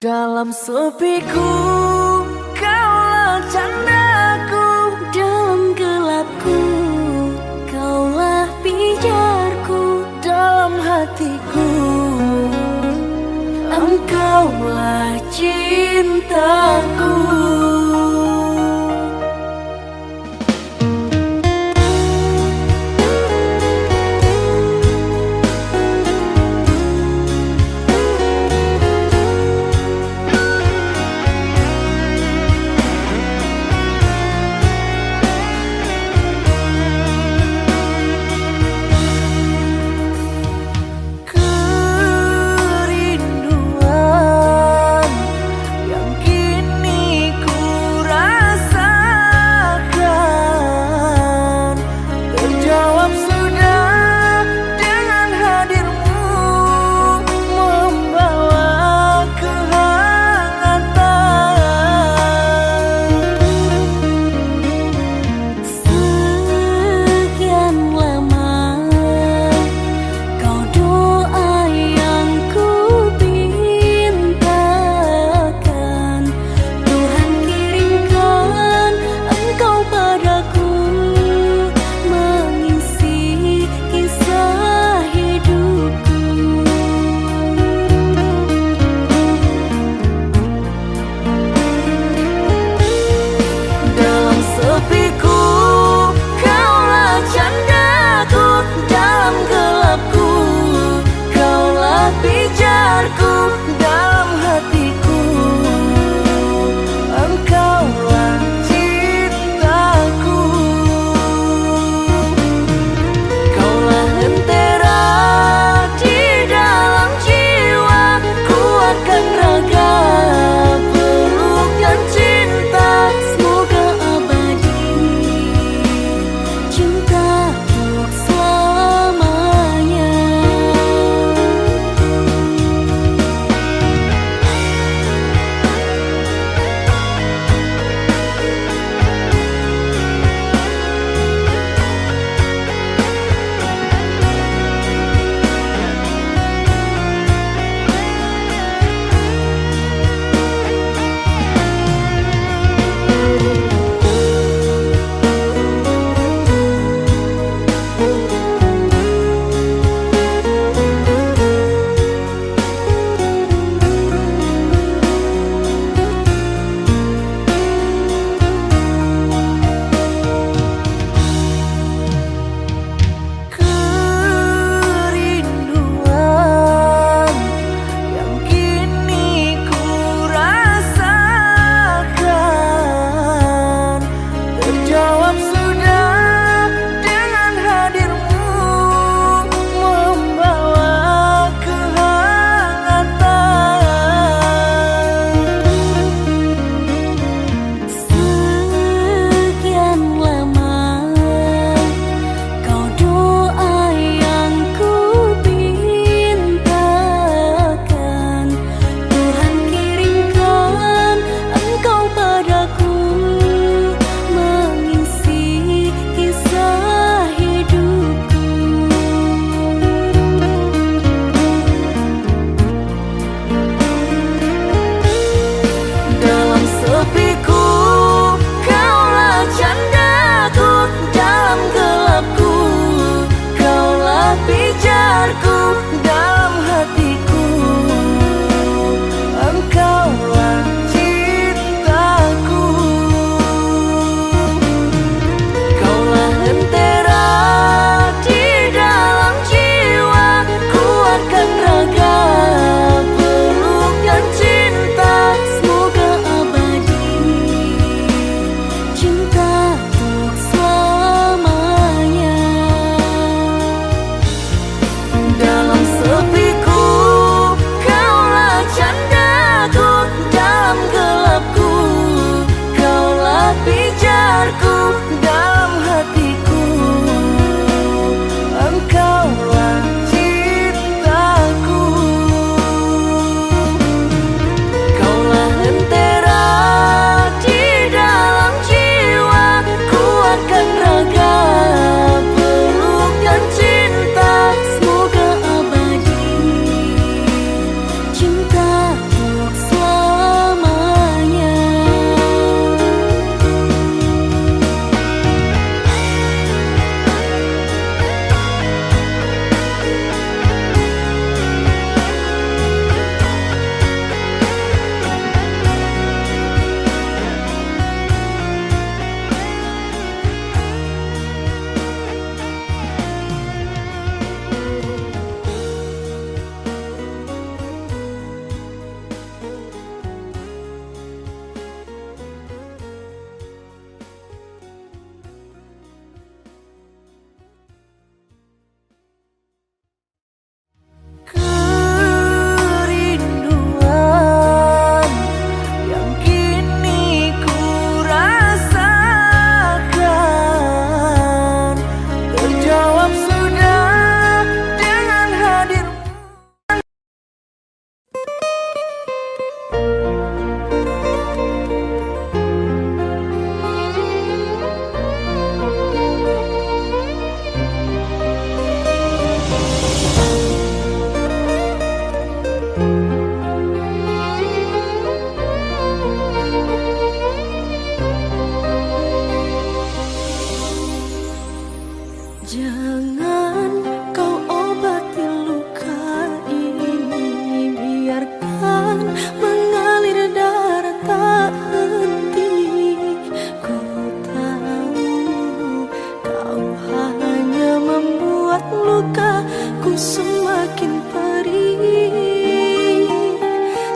Dalam sepiku, kaulah candaku. Dalam gelapku, kaulah pijarku. Dalam hatiku, engkaulah cintaku.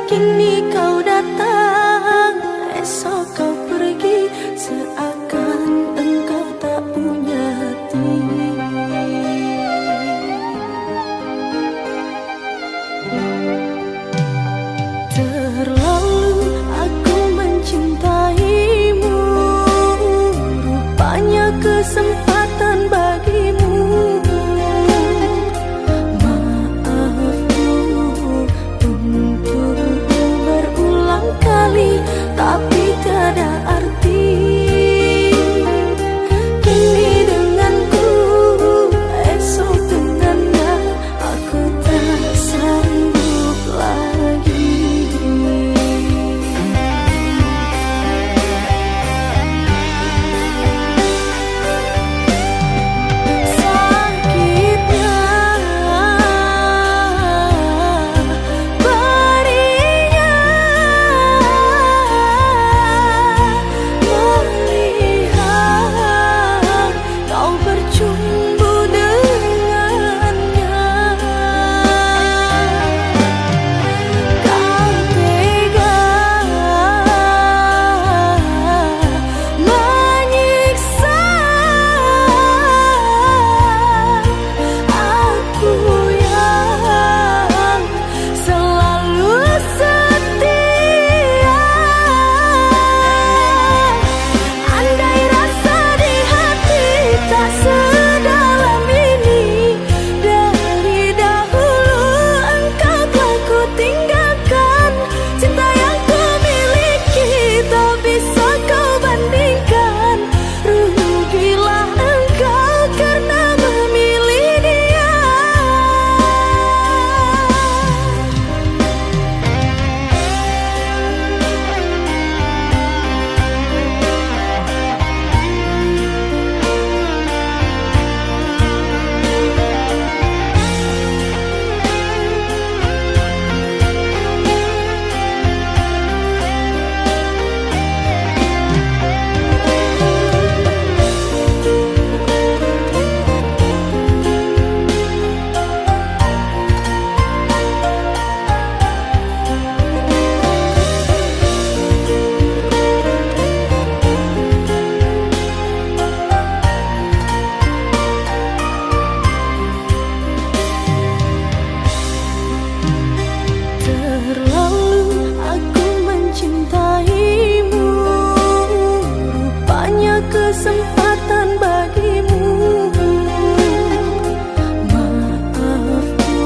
Kini kau datang, esok kau pergi, seakan engkau tak punya hati. Terlalu aku mencintaimu, rupanya kesempatan bagimu. Tapi tiada arti. Kini denganku, esok dengannya, aku tak sanggup lagi. Sakitnya kesempatan bagimu. Maafku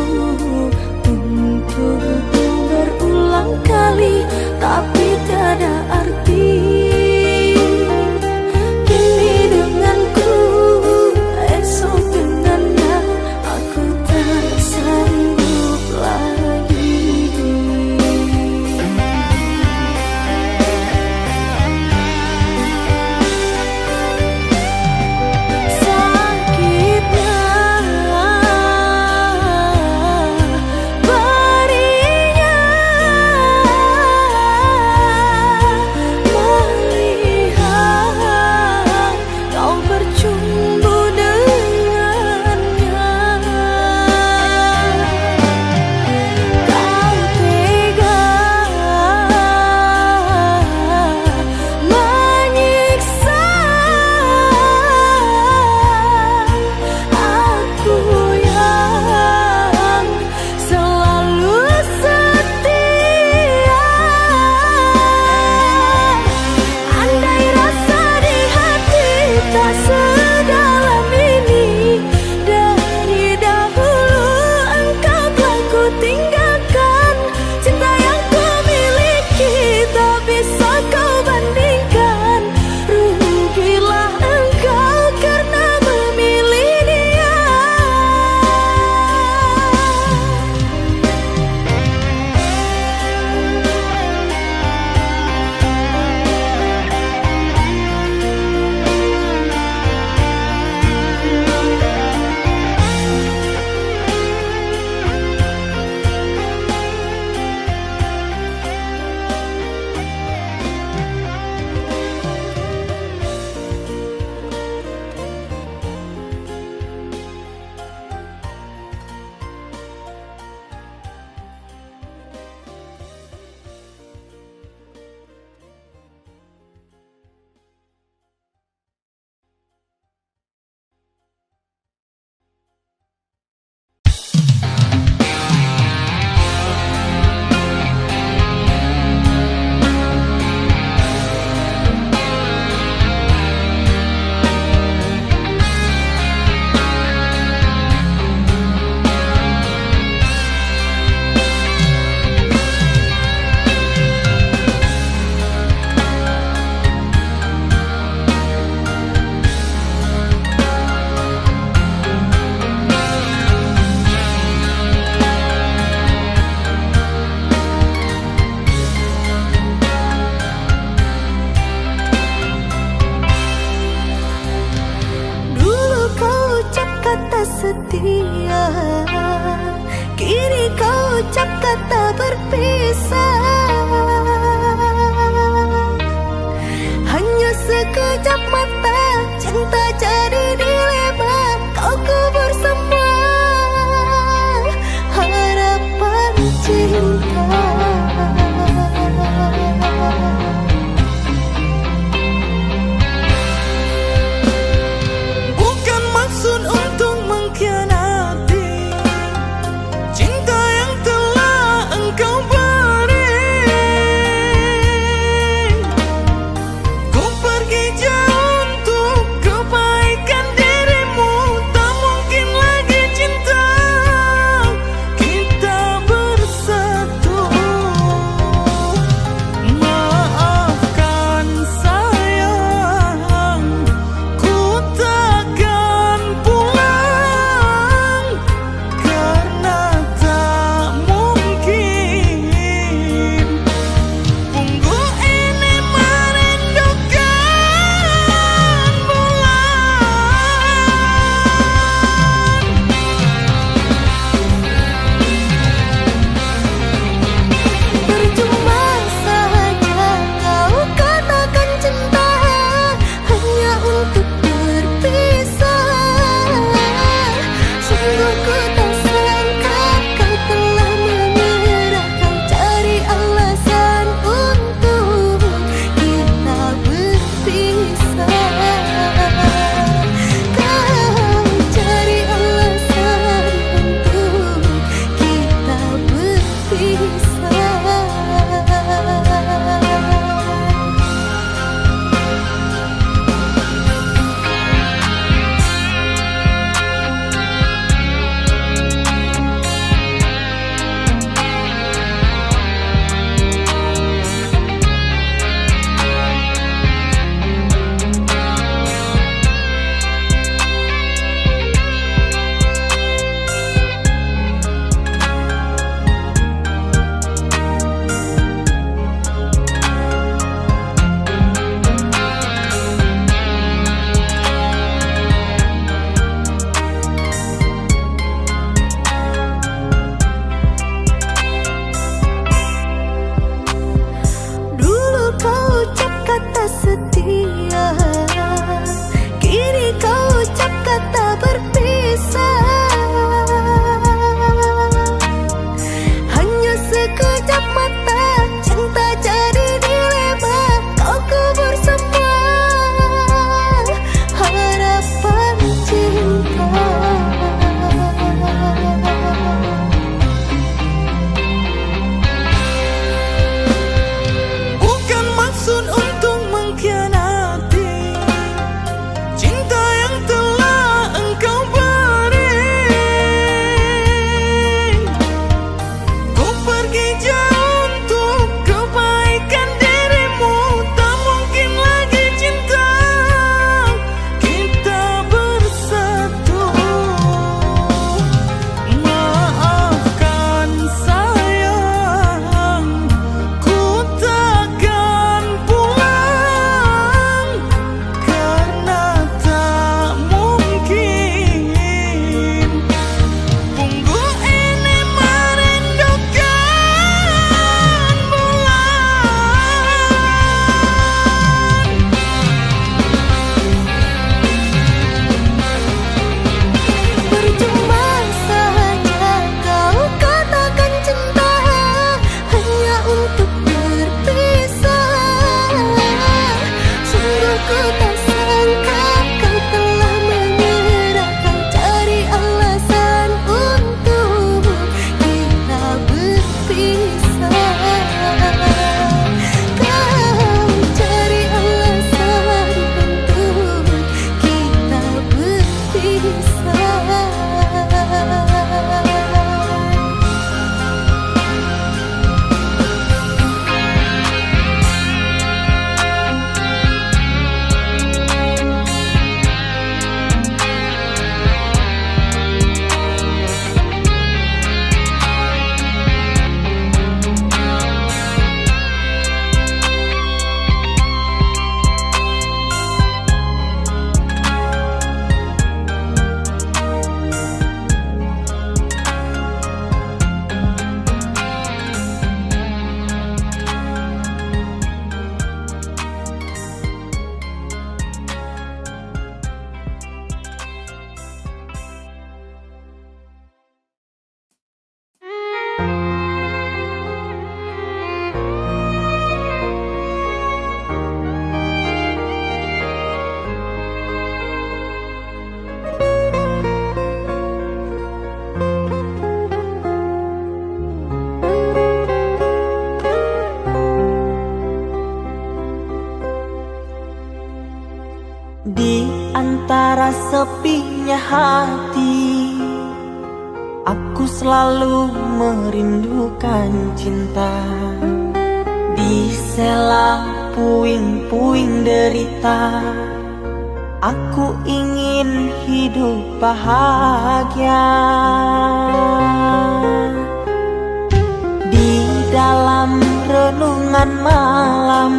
untuk berulang kali, tapi tiada arti. Kini denganku, esok dengannya, aku tak sanggup lagi. sepinya hati, aku selalu merindukan cinta. Di sela puing-puing derita, aku ingin hidup bahagia. Di dalam renungan malam,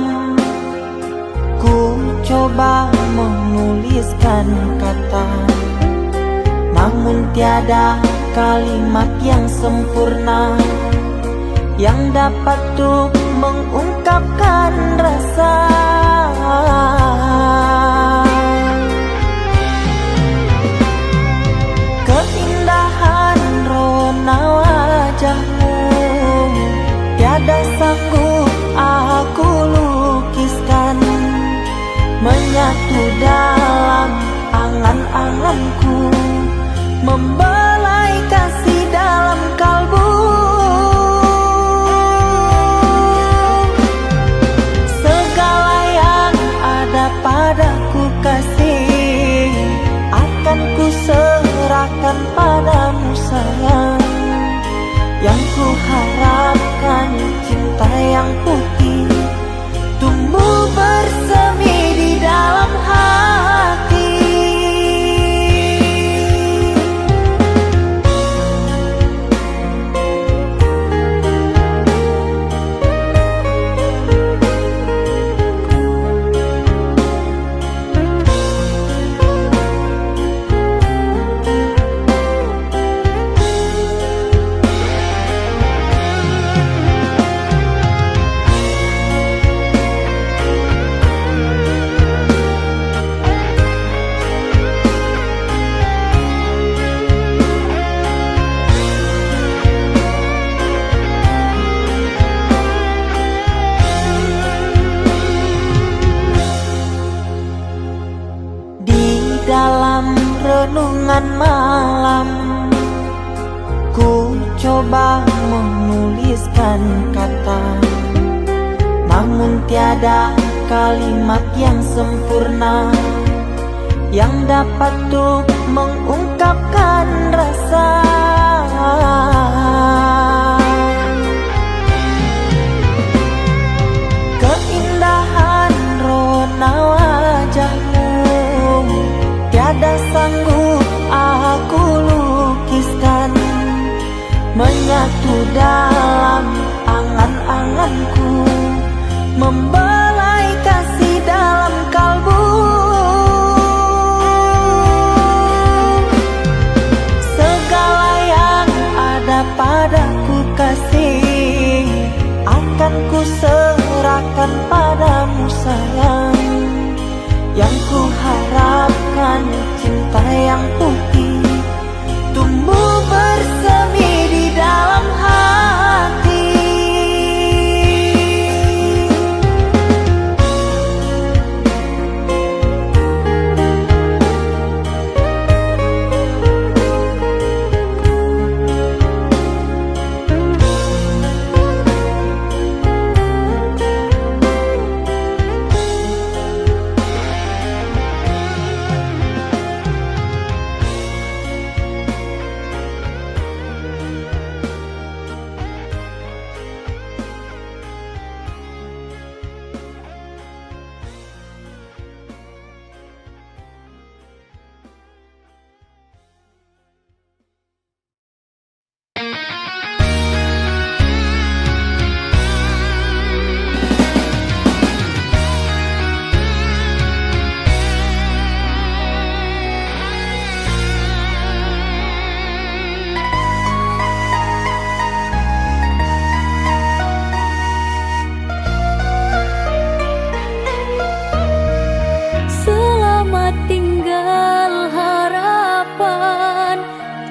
ku coba menuliskan kata, namun tiada kalimat yang sempurna yang dapat untuk mengungkapkan rasa. Keindahan rona wajahmu tiada sanggup aku lukiskan, menyatu dalam angan-anganku, membelai kasih dalam kalbu. Segala yang ada padaku kasih, akan ku serahkan padamu sayang. Yang ku harapkan cinta yang putih tumbuh bersemi di dalam hati. Dalam renungan malam, ku coba menuliskan kata, namun tiada kalimat yang sempurna yang dapat untuk mengungkapkan rasa. Keindahan rona wajahmu tiada sanggup aku lukiskan, menyatu dalam angan-anganku, membelai kasih dalam kalbu. Segala yang ada padaku kasih, akan ku serahkan padamu sayang. Yang ku harapkan cinta yang putih tumbuh bersemi di dalam hati.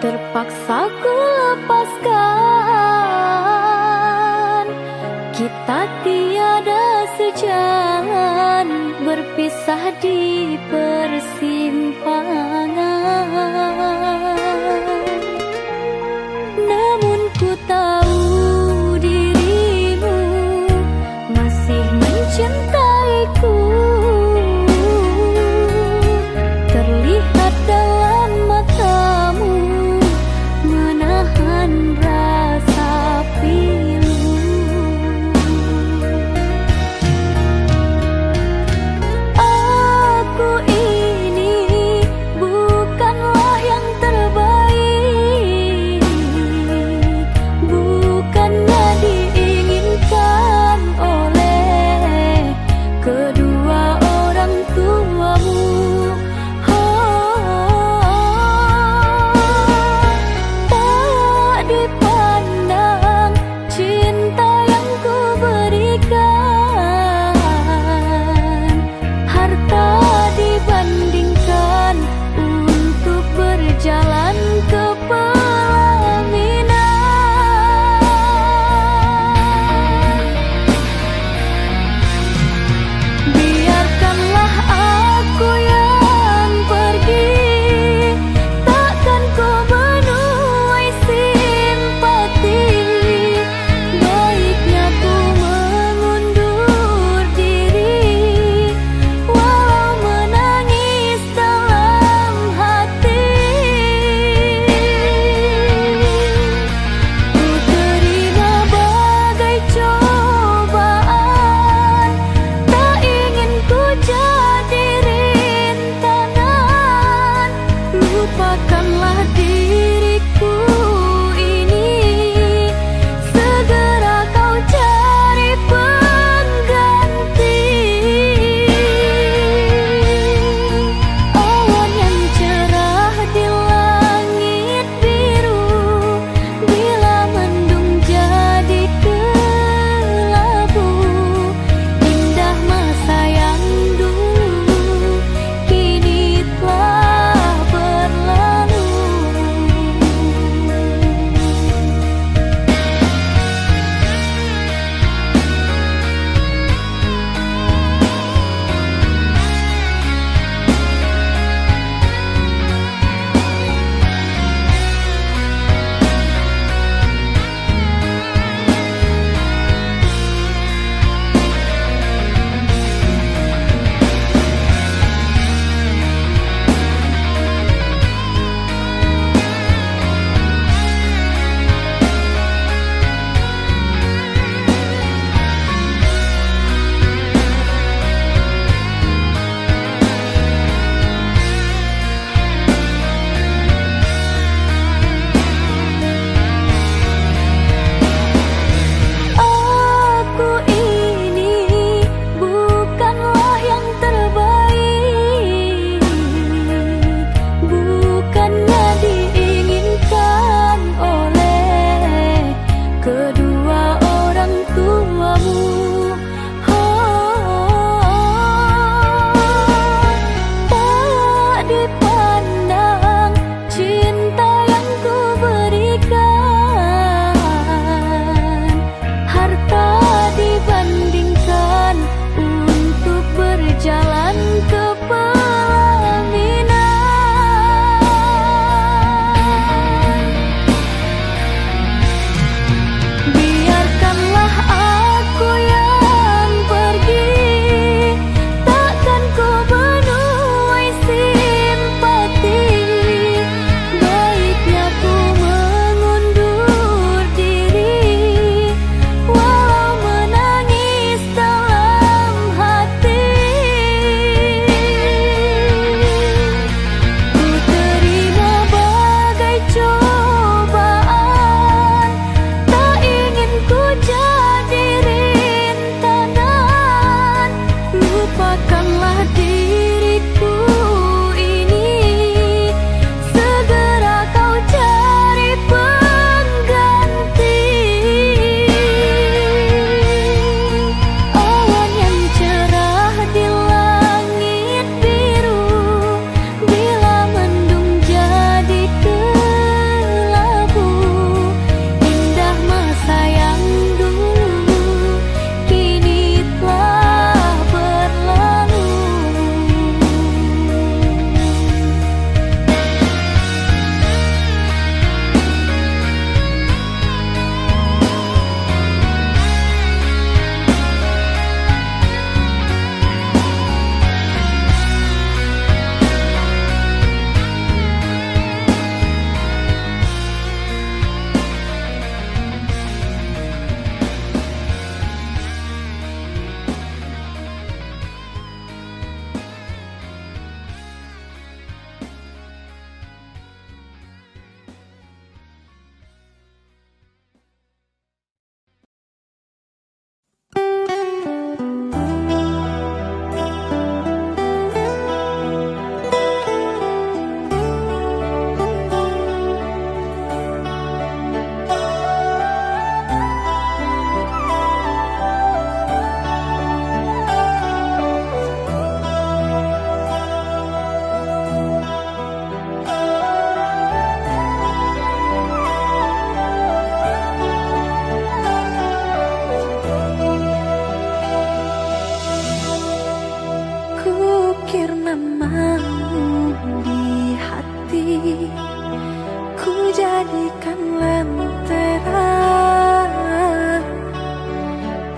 Terpaksa ku lepaskan, kita tiada sejalan, berpisah di persimpangan. Namun ku tahu dirimu masih mencintaiku, terlihat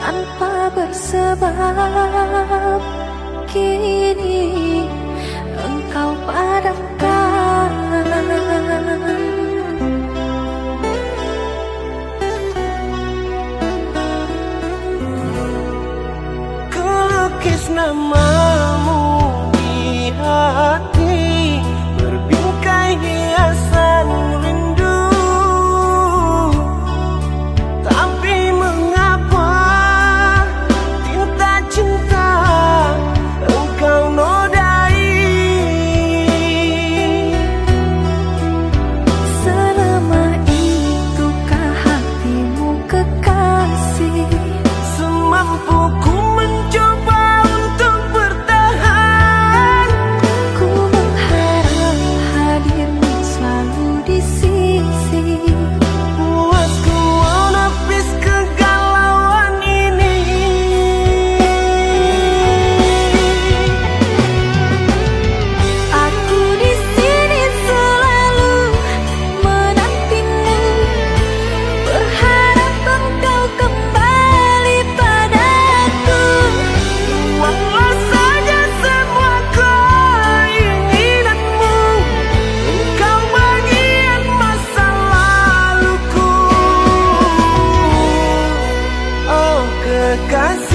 tanpa bersebab. Kini engkau padamkan. Kulukis namamu di hati, berbingkai hiasan rindu. Tapi mengapa tinta cinta engkau nodai? Selama itukah hatimu kekasih? Semampuku mencoba untuk bertahan. Ku mengharap hadirmu selalu di sisi. Puasku menepis kegalauan ini. Aku di sini selalu menantimu, berharap engkau kembali padaku. Walau saja semua keinginanmu, engkau bagian masa laluku. Oh kekasih,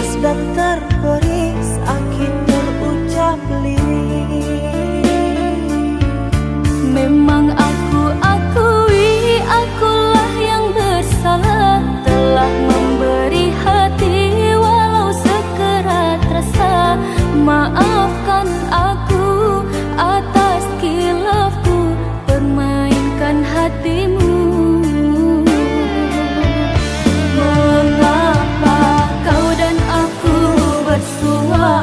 tergores dan terperi sakit terucap lirik. Memang aku akui akulah yang bersalah, telah memberi hati walau sekerat rasa. Maafkan aku atas kilafku permainkan hatimu. Mengapa kau dan aku bersua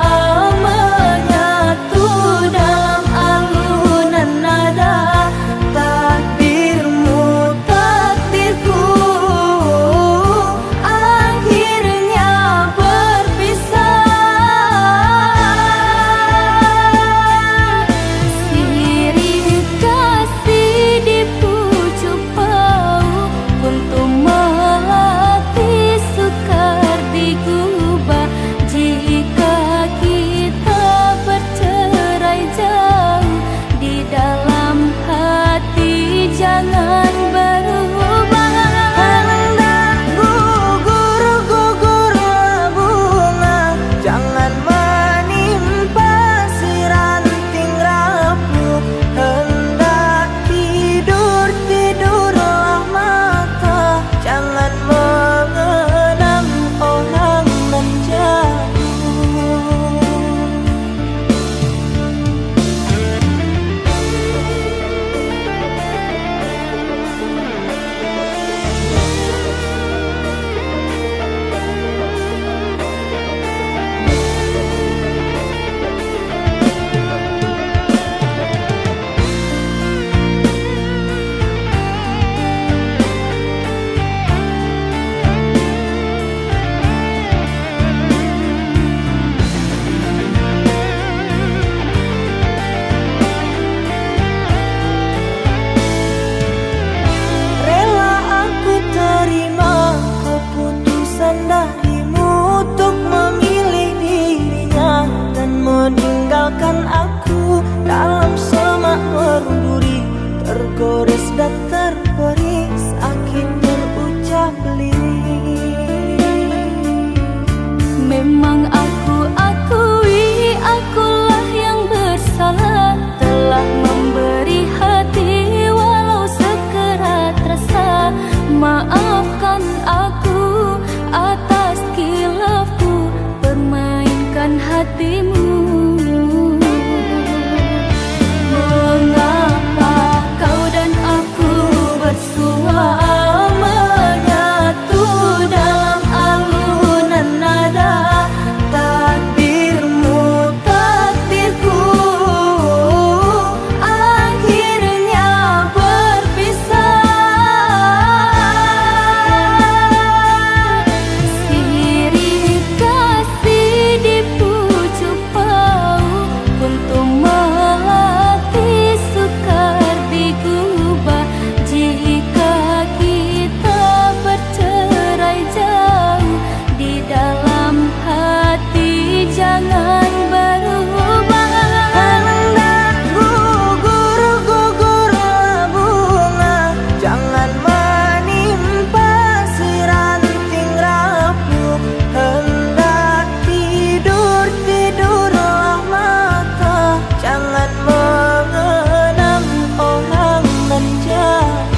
menyatu dalam alunan nada? Takdirmu takdirku akhirnya berpisah. Sirih kasih di pucuk bau untuk melatih sukar digubah. Jika kita bercerai jauh, di dalam hati jangan berubah. Hendak gugur-gugurlah bunga, jangan menimpa si ranting rapuh. Hendak tidur-tidurlah mata, jangan mengenang orang menjauh. Rela aku terima keputusan darimu untuk memilih dirinya dan meninggalkan aku dalam semak berduri, tergores dan terperi sakit terucap lirik. Memang aku akui akulah yang bersalah, telah memberi hati walau sekerat rasa. Maafkan aku atas kilafku permainkan hatimu. Mengapa kau dan aku bersua menyatu dalam alunan nada? Takdirmu takdirku akhirnya berpisah. Sirih kasih di pucuk bau untuk melatih sukar digubah. Jika kita bercerai jauh, di dalam hati jangan berubah. Hendak gugur-gugurlah bunga, jangan menimpa si ranting rapuh. Hendak tidur-tidurlah mata, jangan mengenang orang menjauh.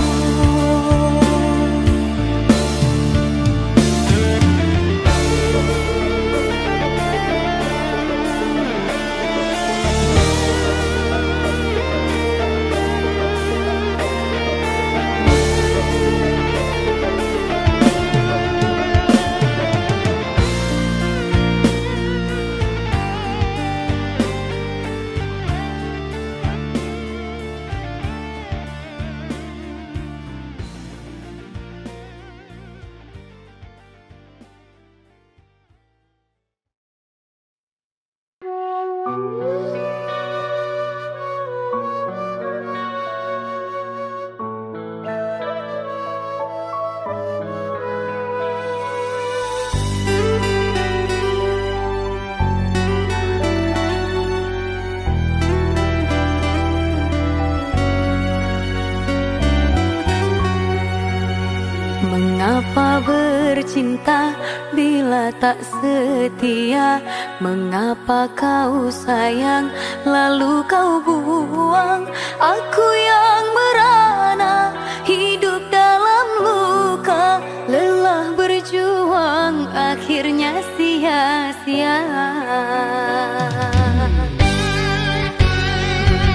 Mengapa bercinta bila tak setia? Mengapa kau sayang lalu kau buang? Aku yang merana hidup dalam luka, lelah berjuang akhirnya sia-sia.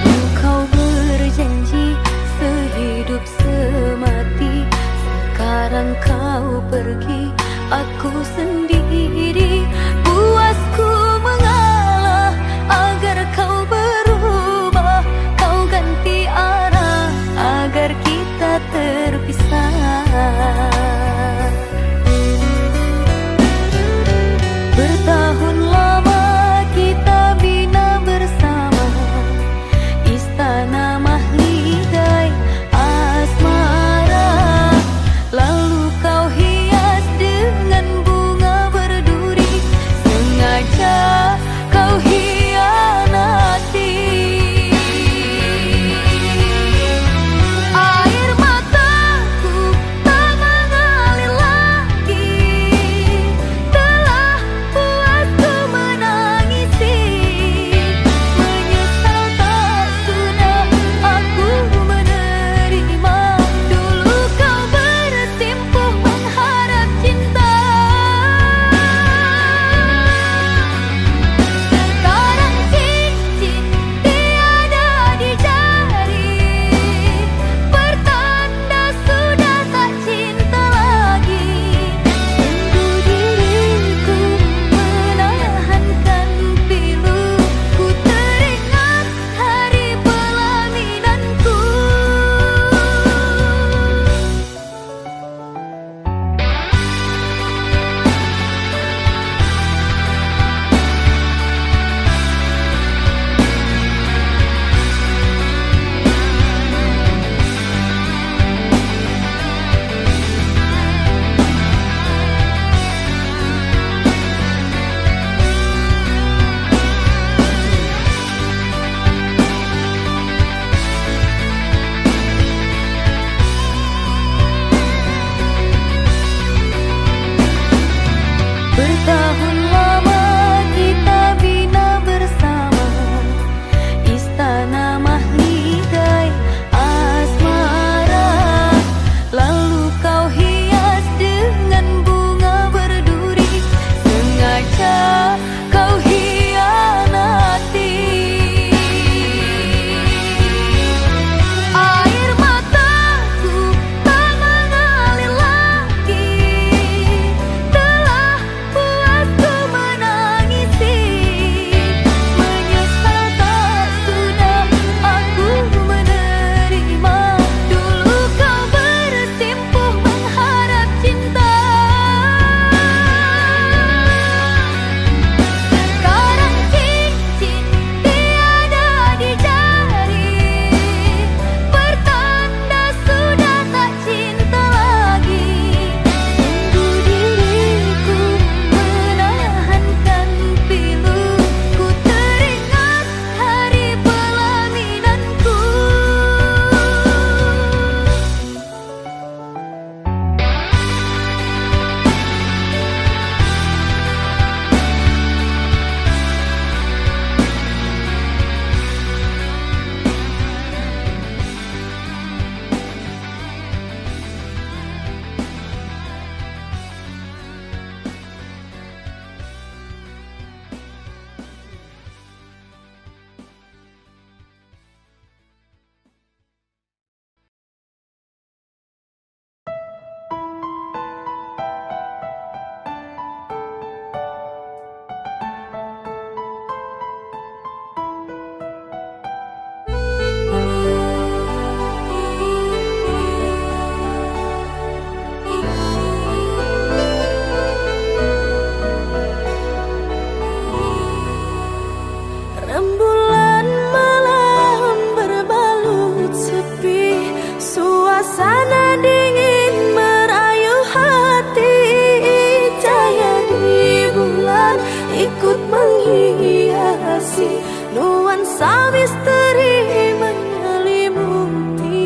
Engkau berjanji sehidup semati, sekarang kau pergi, aku sendiri. Puasku mengalah agar kau berubah, kau ganti arah agar kita terpisah. Bertahun lama kita bina bersama, istana mahligai asmara. Lalu kau hias dengan bunga berduri, sengaja kau hianati. Air mataku tak mengalir lagi, telah puasku menangisi. Menyesal tak sudah aku menerima, dulu kau bersimpuh mengharap cinta. Sekarang cincin tiada di jari, pertanda sudah tak cinta lagi. Sendu diriku menahankan pilu, ku teringat hari pelaminanku. Bertahun lama kita bina bersama, istana mahligai asmara. Lalu kau hias dengan bunga berduri, sengaja kau hianati. Air mataku tak mengalir lagi, telah puasku menangisi. Menyesal tak sudah aku menerima, dulu kau bersimpuh mengharap cinta. Sekarang cincin tiada di jari, pertanda sudah tak cinta lagi. Sendu diriku menahankan pilu, ku teringat hari pelaminanku. Rembulan malam berbalut sepi, suasana dingin merayu hati. Cahaya di bulan ikut menghiasi, nuansa misteri menyelimuti.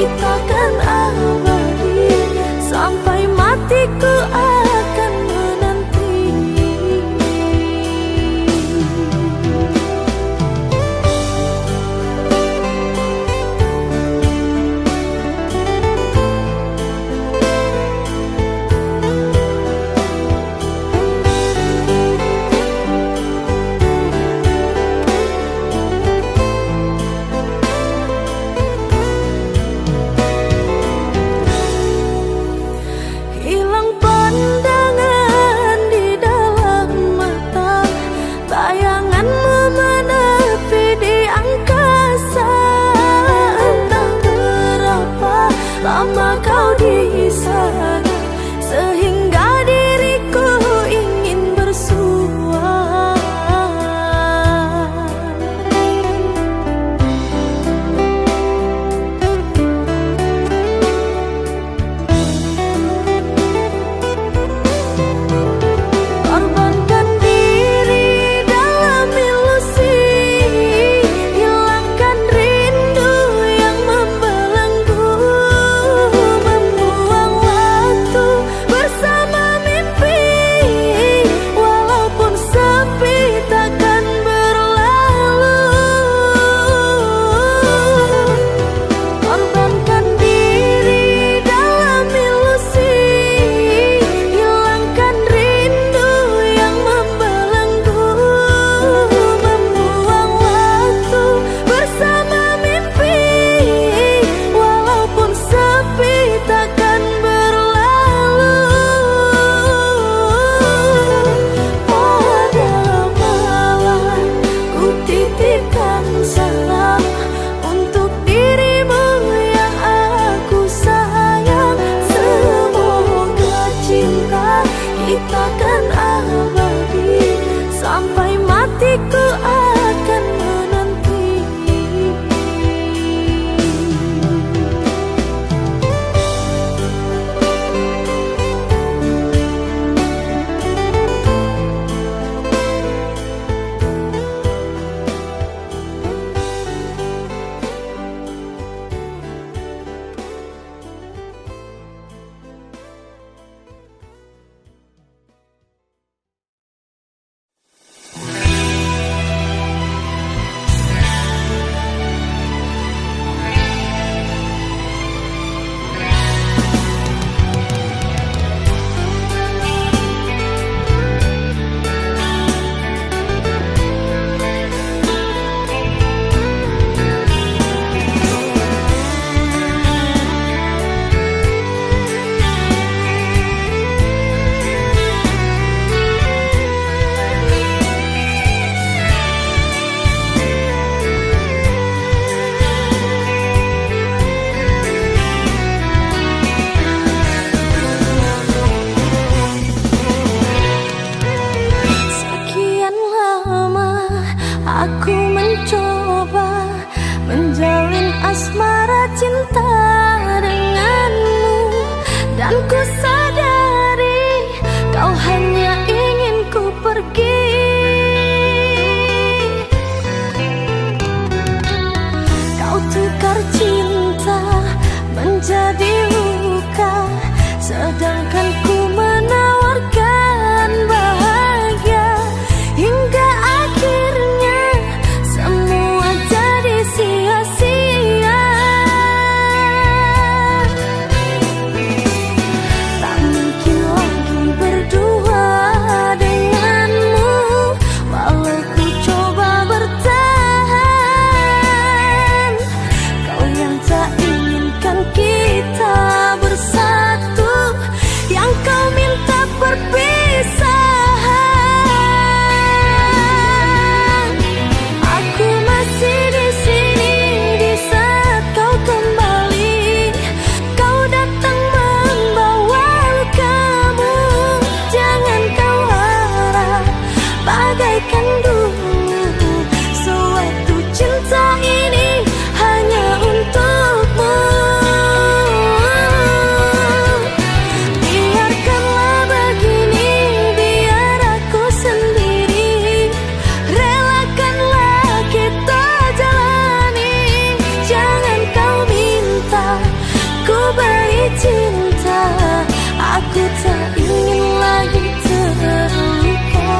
kita kan abadi, sampai matiku akan menanti. Hilang pandangan di dalam mata, bayanganmu menepi di angkasa. Entah berapa lama kau di sana, sehingga diriku ingin bersua. Korbankan diri dalam ilusi, hilangkan rindu yang membelenggu, membuang waktu bersama mimpi, walaupun sepi takkan berlalu. Korbankan diri dalam ilusi, hilangkan rindu yang membelenggu, membuang waktu bersama mimpi, walaupun sepi takkan berlalu. Pada malam ku titipkan salam untuk dirimu yang aku sayang. Semoga cinta kita kan abadi, sampai matiku akan menanti. Sekian lama aku mencoba menjalin asmara cinta denganmu, dan ku sadari kau hanya ingin ku pergi. Kau tukar cinta menjadi luka, sedangkan ku menawarkan bahagia. Hingga akhirnya semua jadi sia-sia. Tak mungkin lagi berdua denganmu, walau ku coba bertahan. Kau yang tak inginkan kita Aku tak ingin lagi terluka.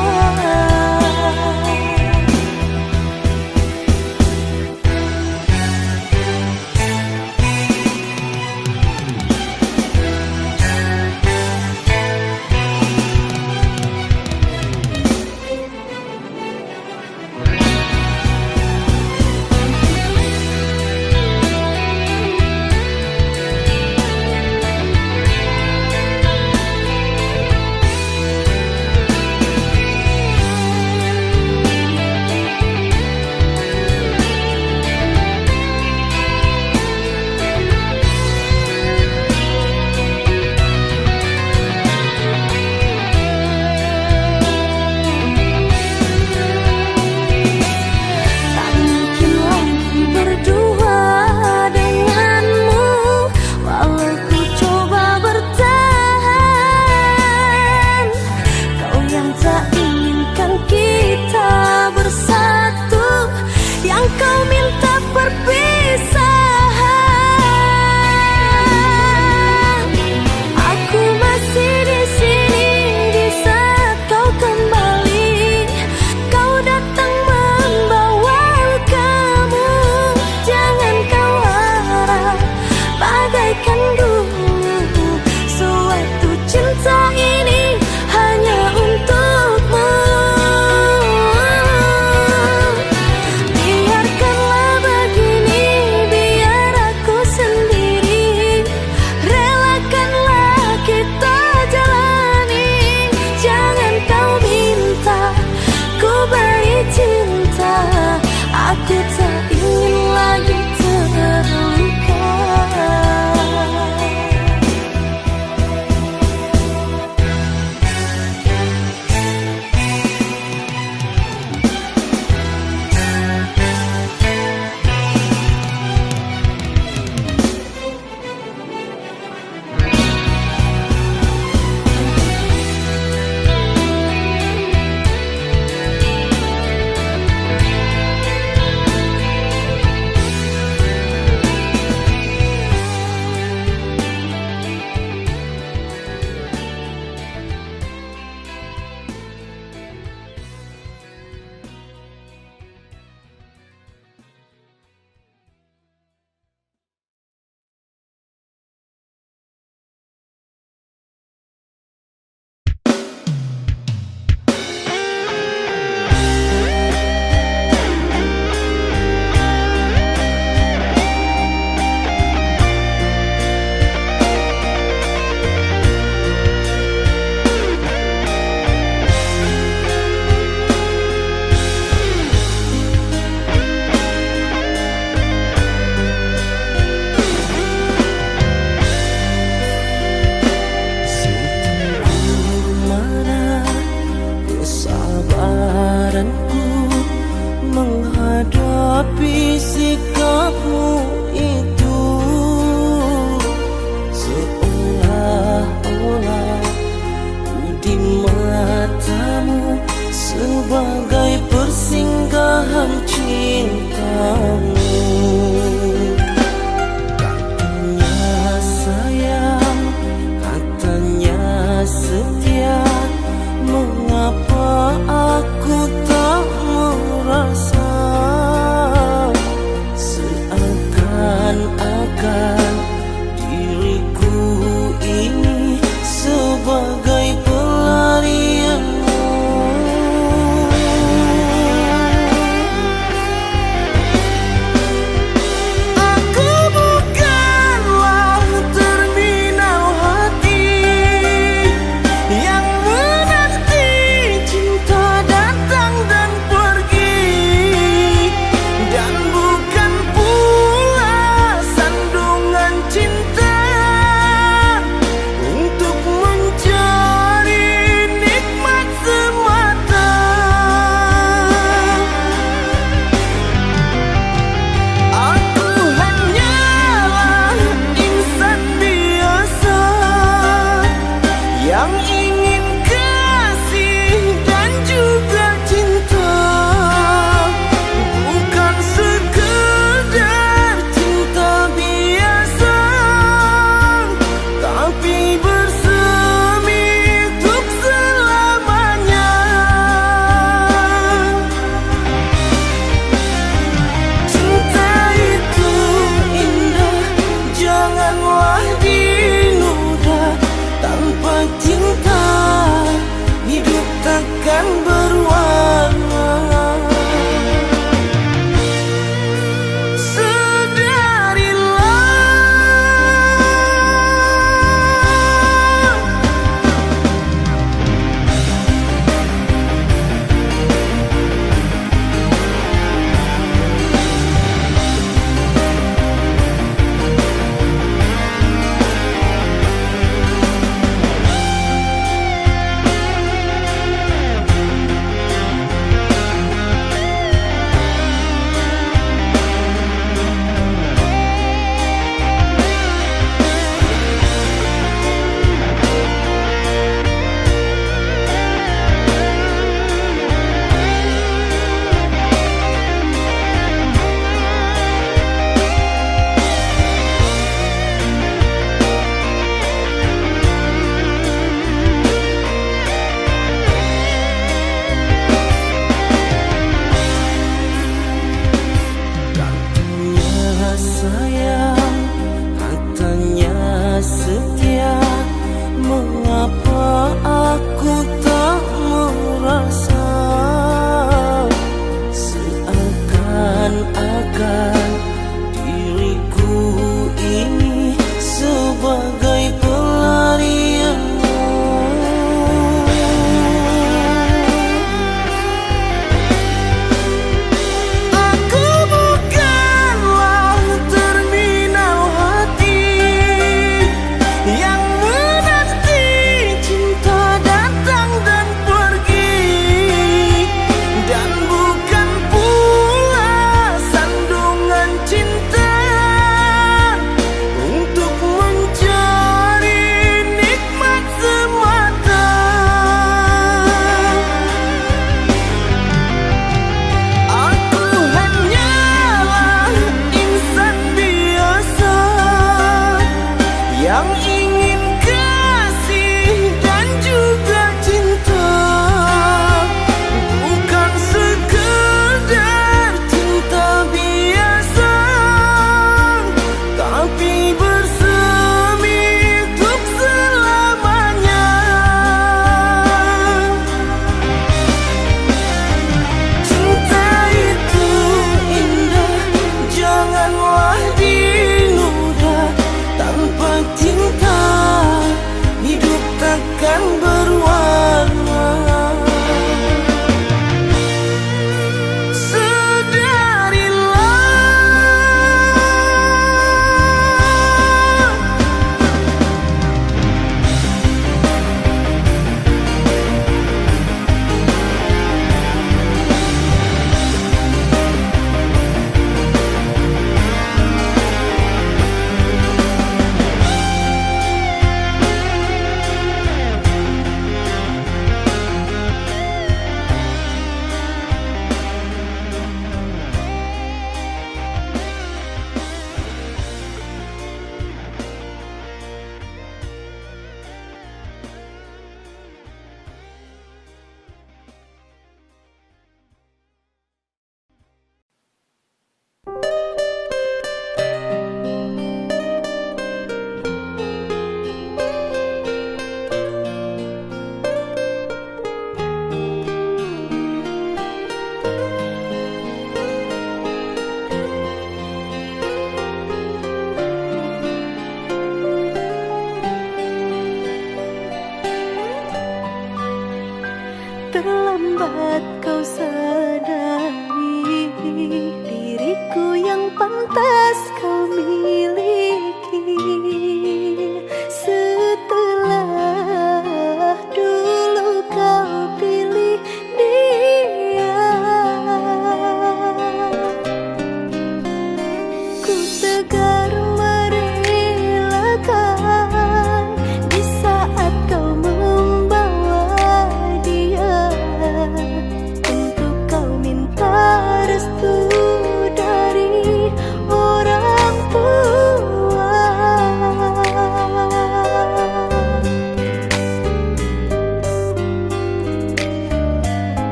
yang ingin kasih dan juga cinta. Bukan sekedar cinta biasa, tapi bersemi untuk selamanya. Cinta itu indah, janganlah diludah. Tanpa cinta, hidup takkan berwarna. Terlambat kau sadari diriku yang pantas kau miliki. Setelah dulu kau pilih dia, ku tegar merelakan di saat kau membawa dia.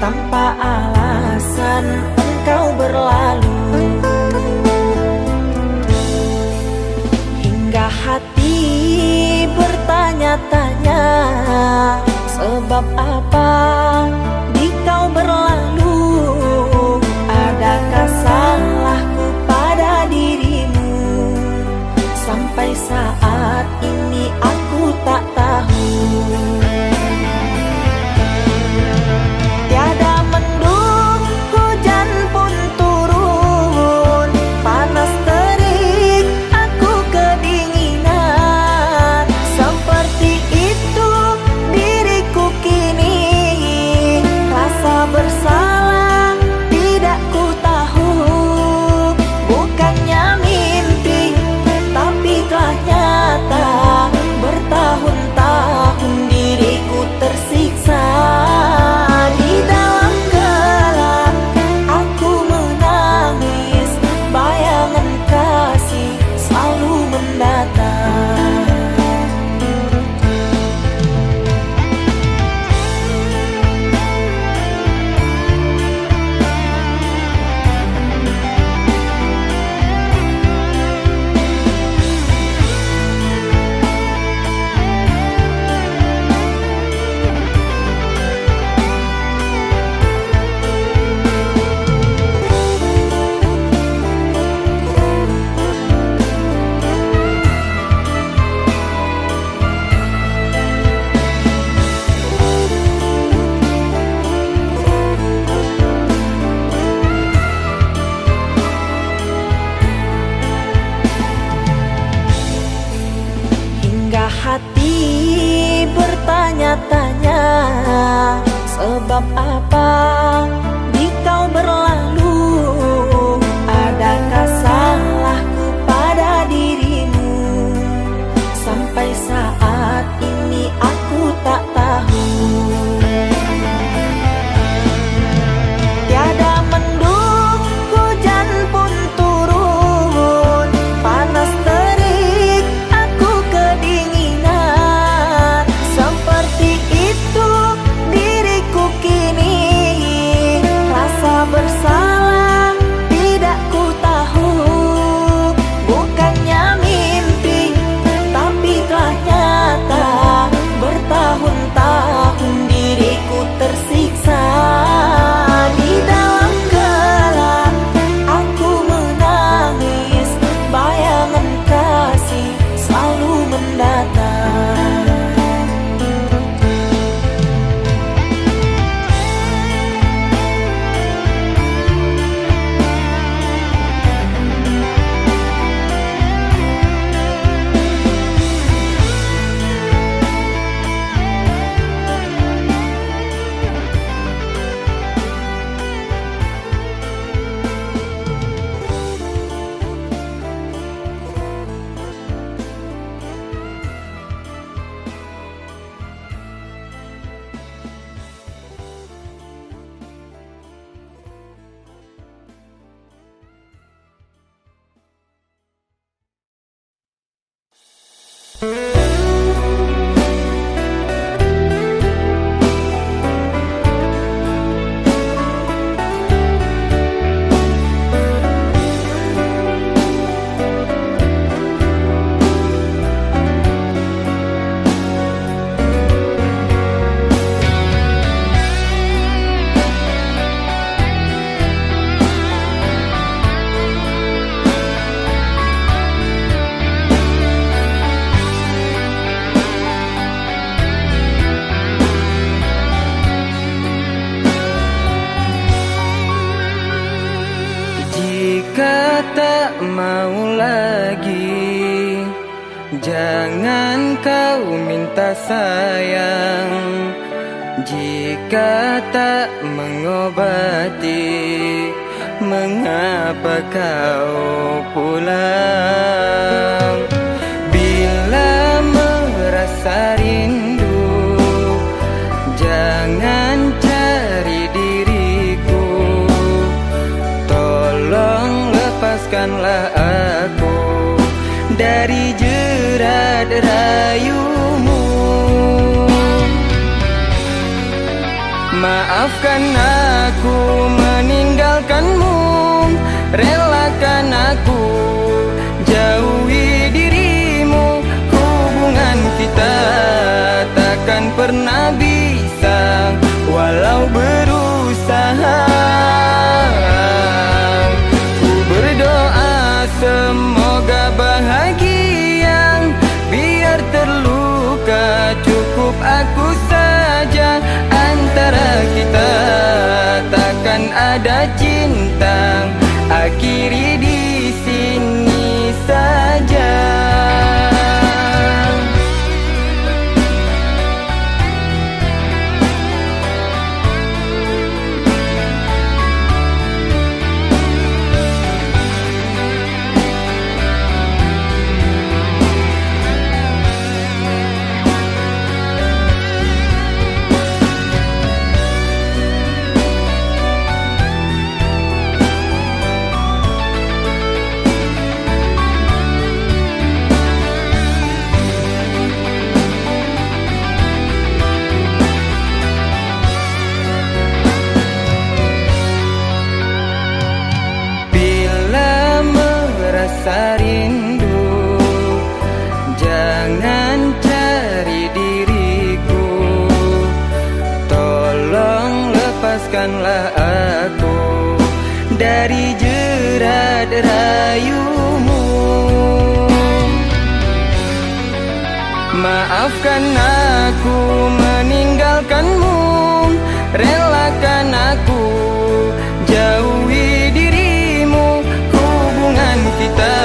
tanpa alasan engkau berlalu, hingga hati bertanya-tanya sebab apa di kau berlalu. Adakah salahku pada dirimu? Sampai saat ini aku tak tahu. Tiada mendung, hujan pun turun, panas terik, aku kedinginan. Seperti itu diriku kini, rasa bersalah tidak ku tahu. Bukannya mimpi, tapi telah nyata. Bertahun-tahun diriku tersiksa. Di dalam gelap aku menangis, bayangan kasih selalu mendatang. Hati bertanya-tanya sebab apa di kau berlalu. Adakah salahku pada dirimu? Sampai saat ini aku tak tahu. Tiada mendung, hujan pun turun, panas terik, aku kedinginan. Seperti itu diriku kini, rasa bersalah tidak ku tahu. Bukannya mimpi, tapi telah nyata. Bertahun-tahun diriku tersiksa. Di dalam gelap aku menangis, bayangan kasih selalu mendatang. Jika tak mau lagi, jangan kau minta sayang. Jika tak mengobati, mengapa kau pulang? Bila merasa rindu, jangan cari diriku. Tolong lepaskanlah aku dari jerat rayumu. Maafkan aku meninggalkanmu, relakan aku jauhi dirimu. Hubungan kita takkan pernah bisa walau berusaha. Ku berdoa semoga bahagia, biar terluka cukup aku saja. Antara kita takkan ada cinta, akhiri di sini saja. Rasa rindu, jangan cari diriku. Tolong lepaskanlah aku dari jerat rayumu. Maafkan aku meninggalkanmu, relakan aku jauhi dirimu. Hubungan kita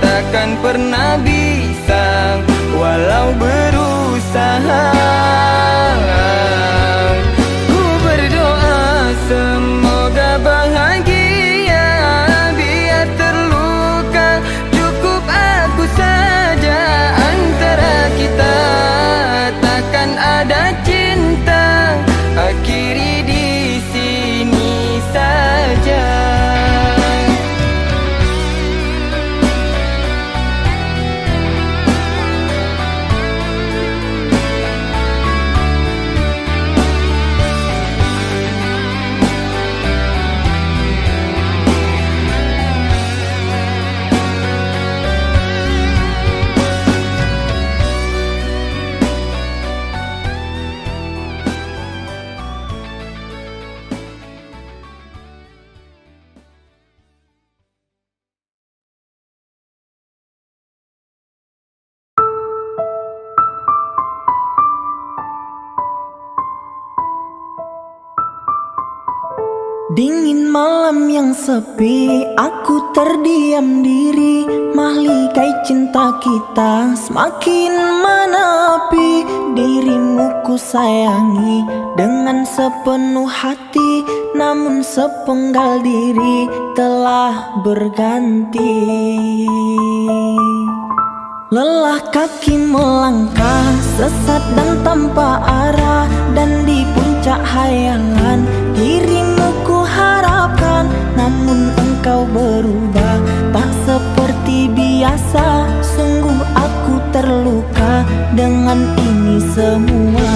takkan pernah bisa walau berusaha. Ku berdoa semoga bahagia, biar terluka cukup aku saja. Antara kita takkan ada cinta, akhiri di sini saja. Dingin malam yang sepi, aku terdiam diri. Mahligai cinta kita semakin menepi. Dirimu ku sayangi dengan sepenuh hati, namun sepenggal diri telah berganti. Lelah kaki melangkah, sesat dan tanpa arah, dan di puncak hayalan dirimu ku harapkan. Namun engkau berubah, tak seperti biasa. Sungguh aku terluka dengan ini semua.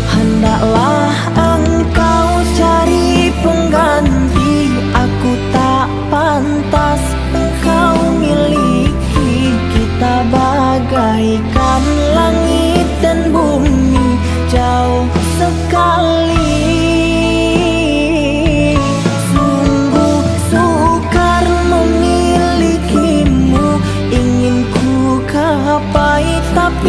Hendaklah engkau cari pengganti, aku tak pantas engkau miliki. Kita bagaikan langit dan bumi, jauh sekali. Sungguh sukar memilikimu, ingin ku gapai tapi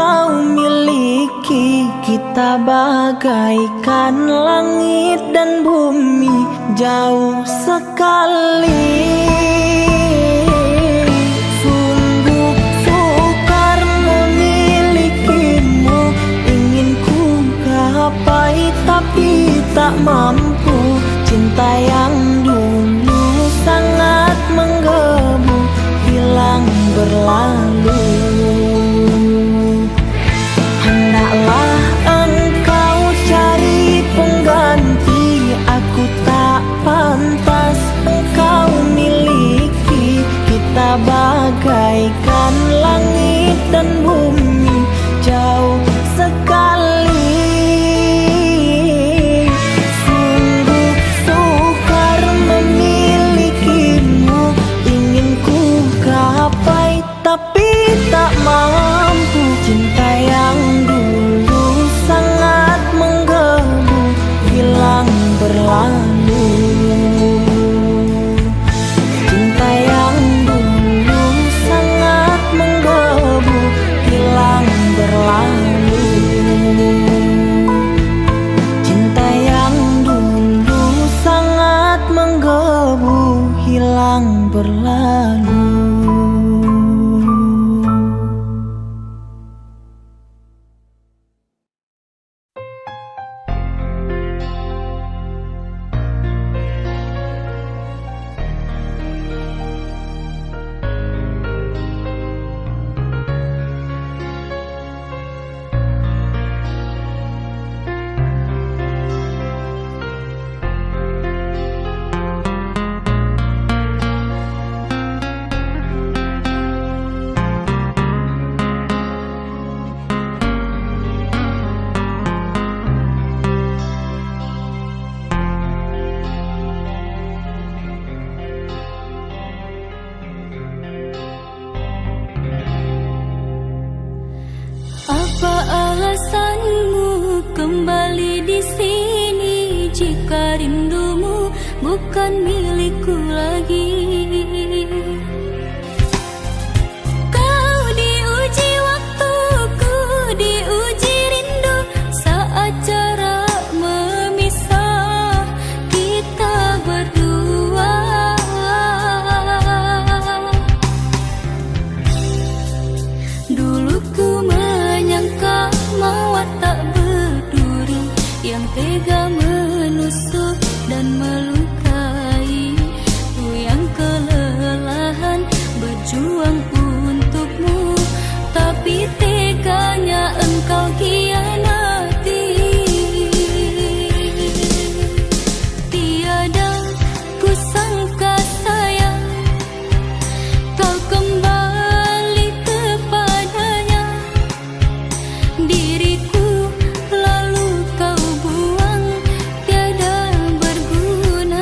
engkau miliki. Kita bagaikan langit dan bumi, jauh sekali. Sungguh sukar memilikimu, ingin ku gapai tapi tak mampu. Cinta yang dulu sangat menggebu, hilang berlalu. Hendaklah engkau cari pengganti, aku tak pantas engkau miliki. Kita bagaikan langit dan bumi, jauh sekali. Sungguh sukar memilikimu, ingin ku gapai tapi tak mampu. Cinta yang dulu sangat menggebu, hilang berlalu. Cinta yang dulu sangat menggebu, hilang berlalu. Cinta yang dulu sangat menggebu, hilang berlalu. Apa alasanmu kembali di sini jika rindumu bukan milikku lagi? Kau diuji waktuku, diuji rindu saat jarak memisah kita berdua. Dulu ku menyangka mawar tak berduri yang tega menusuk dan melukai. Ku yang kelelahan berjuang untukmu, tapi teganya engkau khianati. Tiada ku sangka sayang kau kembali kepadanya. Diriku lalu kau buang tiada berguna.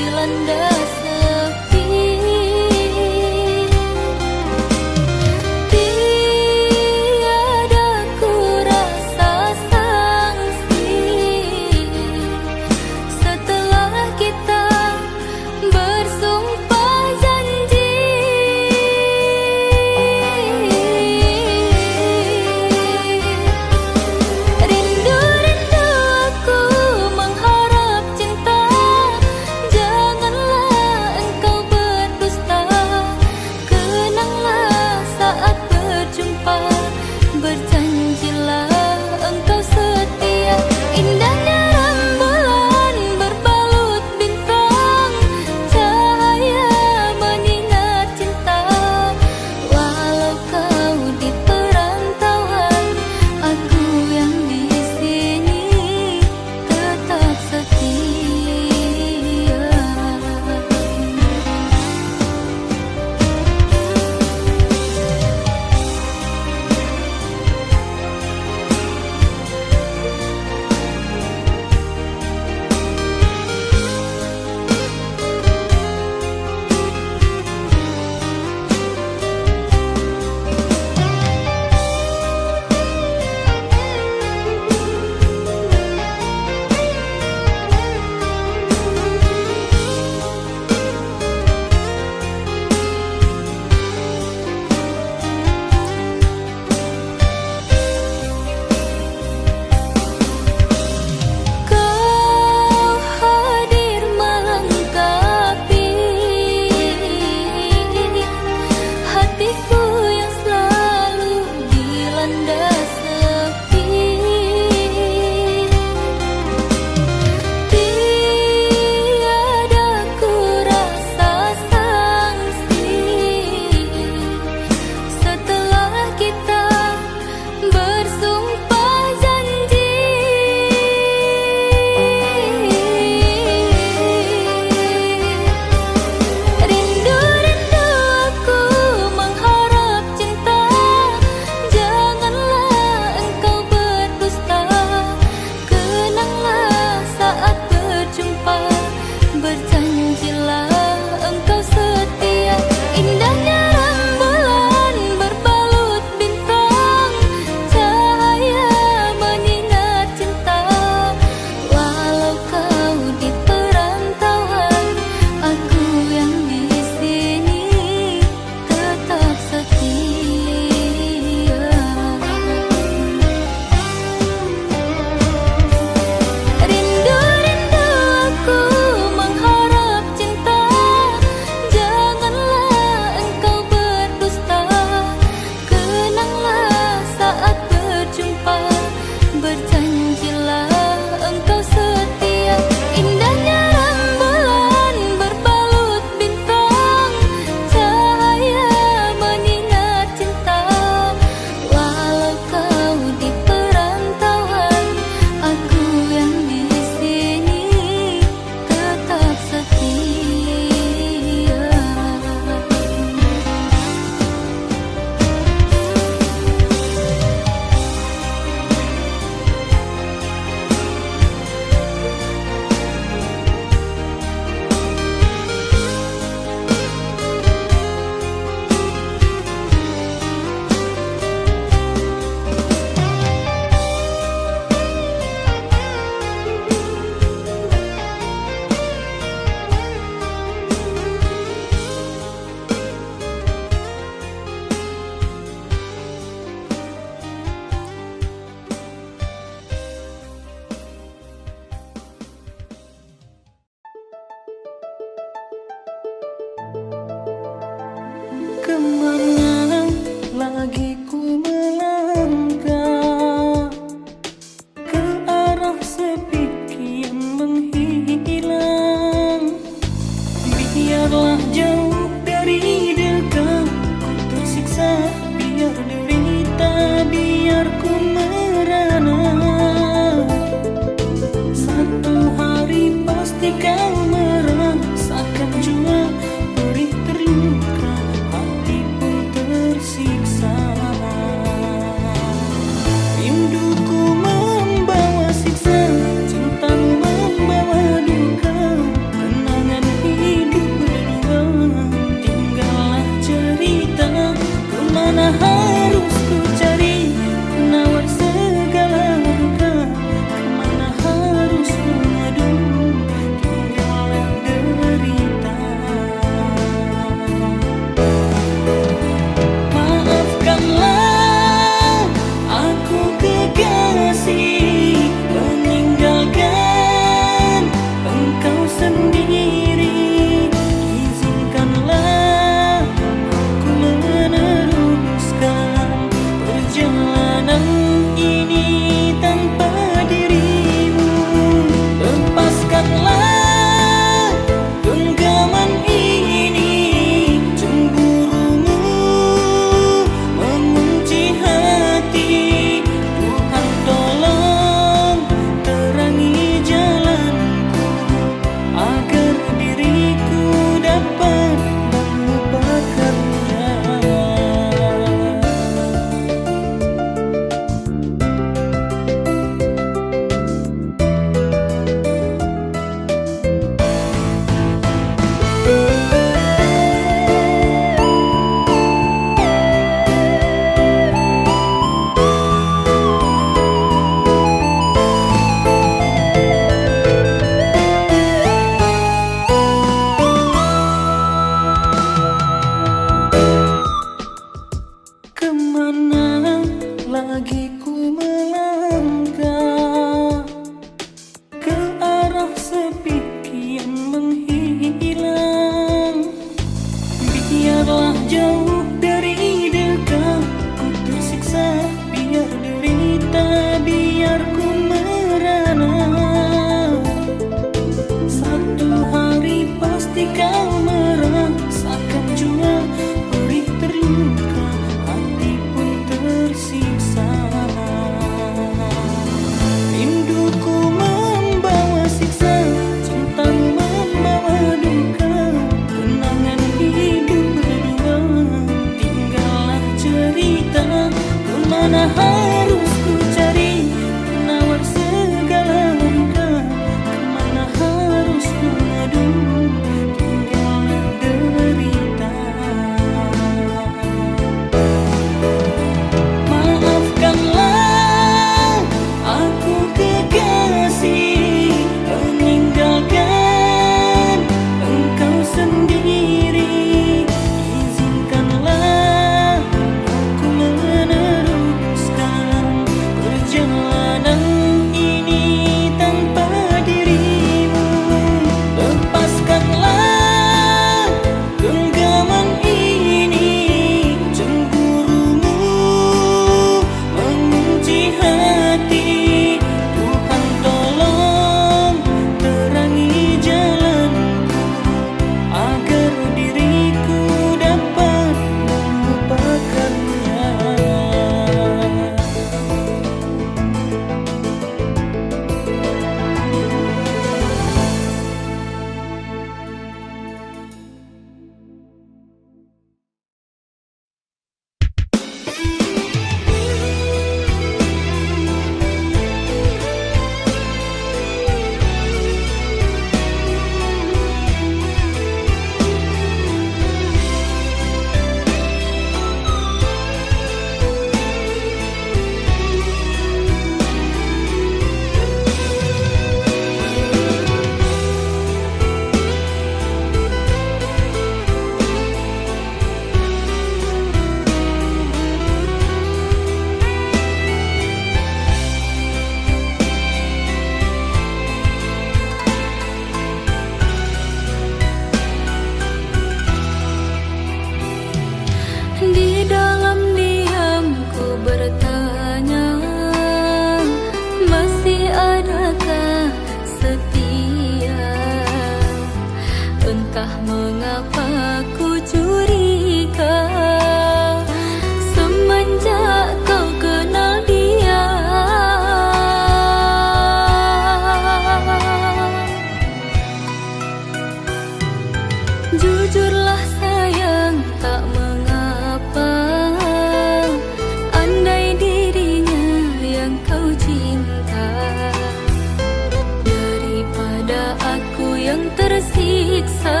tersiksa.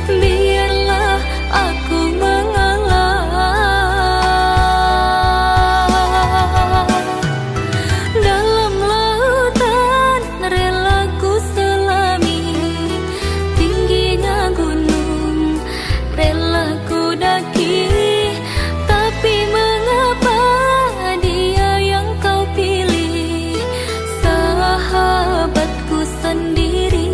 Biarlah aku mengalah. Dalam lautan rela ku selami, tingginya gunung rela ku daki. Tapi mengapa dia yang kau pilih, sahabatku sendiri?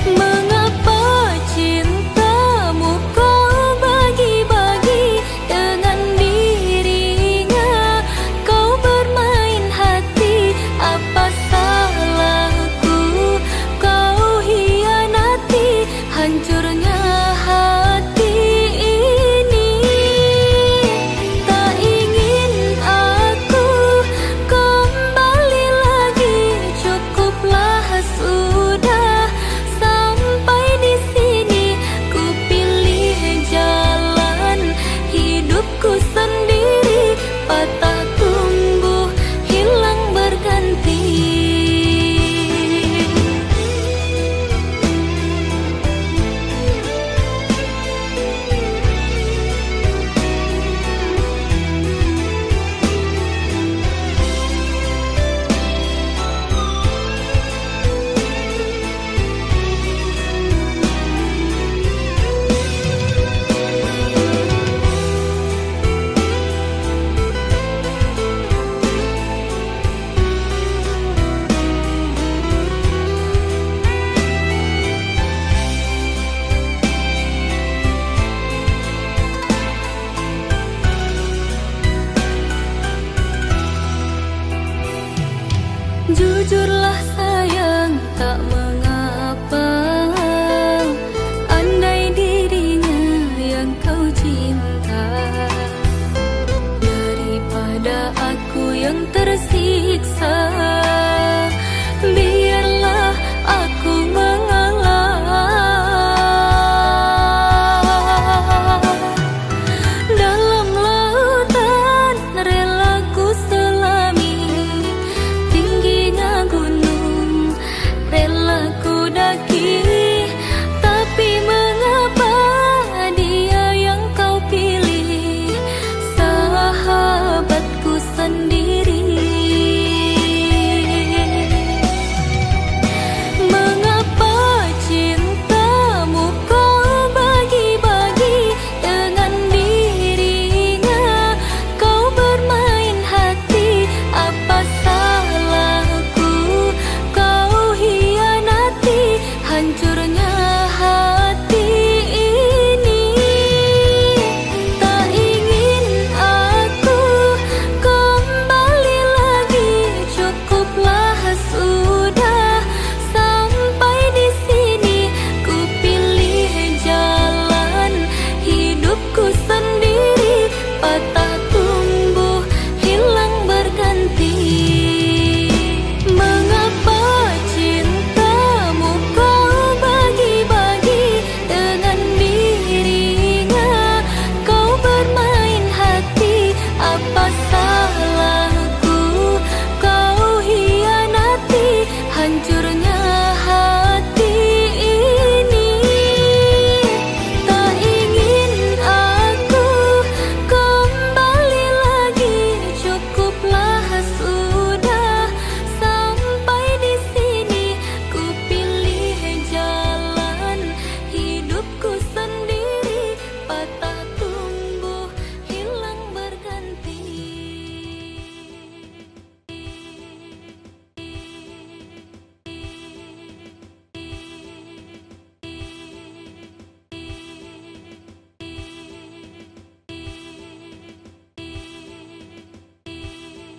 Mengapa cintamu kau bagi-bagi dengan dirinya? Kau bermain hati, apa salahku kau hianati hancurnya hati ini. Tak ingin aku kembali lagi, cukuplah sudah sampai di sini. Ku pilih jalan hidupku sendiri, patah tumbuh hilang berganti. Jujurlah sayang, tak mengapa. Andai dirinya yang kau cinta, daripada aku yang tersisa.